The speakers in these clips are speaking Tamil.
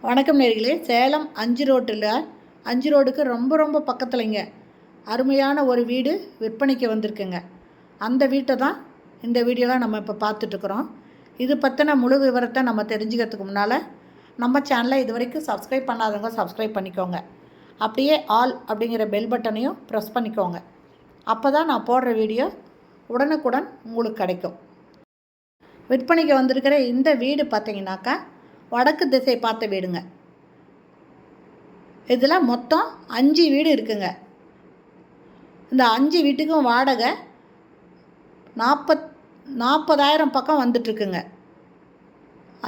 வணக்கம் நேயர்களே. சேலம் 5 ரோட்டில் 5 ரோடுக்கு ரொம்ப பக்கத்துலைங்க அருமையான ஒரு வீடு விற்பனைக்கு வந்திருக்குங்க. அந்த வீட்டை தான் இந்த வீடியோவில் நம்ம இப்போ பார்த்துட்ருக்குறோம். இது பற்றின முழு விவரத்தை நம்ம தெரிஞ்சுக்கிறதுக்கு முன்னால் நம்ம சேனலை இது வரைக்கும் சப்ஸ்கிரைப் பண்ணாதவங்க சப்ஸ்கிரைப் பண்ணிக்கோங்க. அப்படியே ஆல் அப்படிங்கிற பெல் பட்டனையும் ப்ரெஸ் பண்ணிக்கோங்க. அப்போ தான் நான் போடுற வீடியோ உடனுக்குடன் உங்களுக்கு கிடைக்கும். விற்பனைக்கு வந்திருக்கிற இந்த வீடு பார்த்திங்கனாக்கா வடக்கு திசை பார்த்த வீடுங்க. இதில் மொத்தம் 5 வீடு இருக்குங்க. இந்த 5 வீட்டுக்கும் வாடகை 40,000 பக்கம் வந்துட்டுருக்குங்க.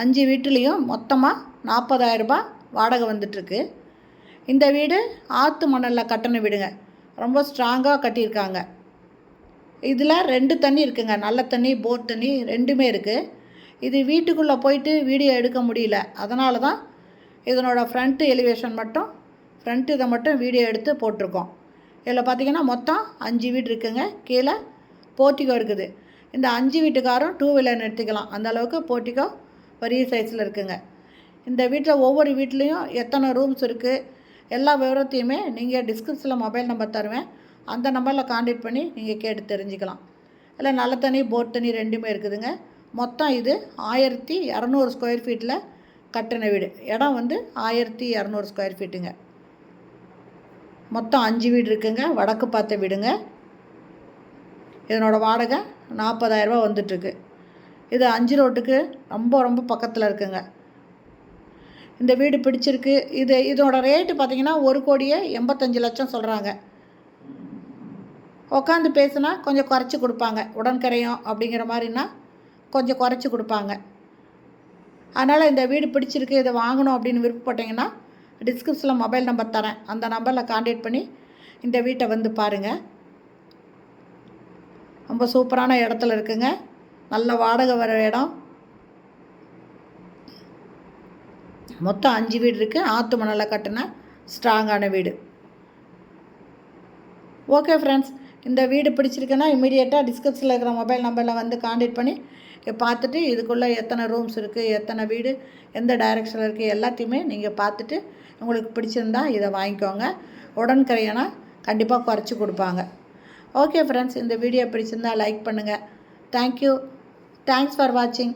5 வீட்டுலேயும் மொத்தமாக 40,000 ரூபாய் வாடகை வந்துட்டுருக்கு. இந்த வீடு ஆற்று மணலில் கட்டின வீடுங்க. ரொம்ப ஸ்ட்ராங்காக கட்டியிருக்காங்க. இதில் 2 தண்ணி இருக்குங்க. நல்ல தண்ணி, போர் தண்ணி ரெண்டுமே இருக்குது. இது வீட்டுக்குள்ளே போயிட்டு வீடியோ எடுக்க முடியல. அதனால தான் இதனோட ஃப்ரண்ட்டு எலிவேஷன் மட்டும் இதை மட்டும் வீடியோ எடுத்து போட்டிருக்கோம். இதில் பார்த்திங்கன்னா மொத்தம் 5 வீடு இருக்குங்க. கீழே போர்ட்டிகோ இருக்குது. இந்த 5 வீட்டுக்காரும் 2 வீலர் நிறுத்திக்கலாம். அந்தளவுக்கு போர்ட்டிகோ பெரிய சைஸில் இருக்குங்க. இந்த வீட்டில் ஒவ்வொரு வீட்லேயும் எத்தனை ரூம்ஸ் இருக்குது எல்லா விவரத்தையுமே நீங்கள் டிஸ்கிரிப்ஷனில் மொபைல் நம்பர் தருவேன். அந்த நம்பரில் கான்டாக்ட் பண்ணி நீங்கள் கேட்டு தெரிஞ்சுக்கலாம். இல்லை நல்ல தண்ணி, போர் தண்ணி ரெண்டுமே இருக்குதுங்க. மொத்தம் இது 1200 ஸ்கொயர் ஃபீட்டில் கட்டின வீடு. இடம் 1200 ஸ்கொயர் ஃபீட்டுங்க. மொத்தம் 5 வீடு இருக்குங்க. வடக்கு பார்த்த வீடுங்க. இதனோட வாடகை 40,000 ரூபா வந்துட்டுருக்கு. இது 5 ரோட்டுக்கு ரொம்ப பக்கத்தில் இருக்குங்க. இந்த வீடு பிடிச்சிருக்கு. இதோட ரேட்டு பார்த்திங்கன்னா 1,85,00,000 சொல்கிறாங்க. உட்காந்து பேசுனா கொஞ்சம் குறைச்சி கொடுப்பாங்க. உடன்கரையும் அப்படிங்கிற மாதிரின்னா கொஞ்சம் குறைச்சி கொடுப்பாங்க. அதனால் இந்த வீடு பிடிச்சிருக்கு, இதை வாங்கணும் அப்படின்னு விருப்பப்பட்டீங்கன்னா டிஸ்கிரிப்ஷனில் மொபைல் நம்பர் தரேன். அந்த நம்பரில் கான்டாக்ட் பண்ணி இந்த வீட்டை வந்து பாருங்கள். ரொம்ப சூப்பரான இடத்துல இருக்குங்க. நல்ல வாடகை வர இடம். மொத்தம் 5 வீடு இருக்குது. ஆற்று மணலில் கட்டின ஸ்ட்ராங்கான வீடு. ஓகே ஃப்ரெண்ட்ஸ், இந்த வீடு பிடிச்சிருக்குன்னா இமீடியட்டாக டிஸ்கிரிப்ஷனில் இருக்கிற மொபைல் நம்பரில் வந்து கான்டாக்ட் பண்ணி பார்த்துட்டு இதுக்குள்ளே எத்தனை ரூம்ஸ் இருக்குது, எத்தனை வீடு, எந்த டைரெக்ஷனில் இருக்குது எல்லாத்தையுமே நீங்கள் பார்த்துட்டு உங்களுக்கு பிடிச்சிருந்தா இதை வாங்கிக்கோங்க. உடன்கரையானா கண்டிப்பாக குறைச்சி கொடுப்பாங்க. ஓகே ஃப்ரெண்ட்ஸ், இந்த வீடியோ பிடிச்சிருந்தா லைக் பண்ணுங்கள். தேங்க்யூ. தேங்க்ஸ் ஃபார் வாட்சிங்.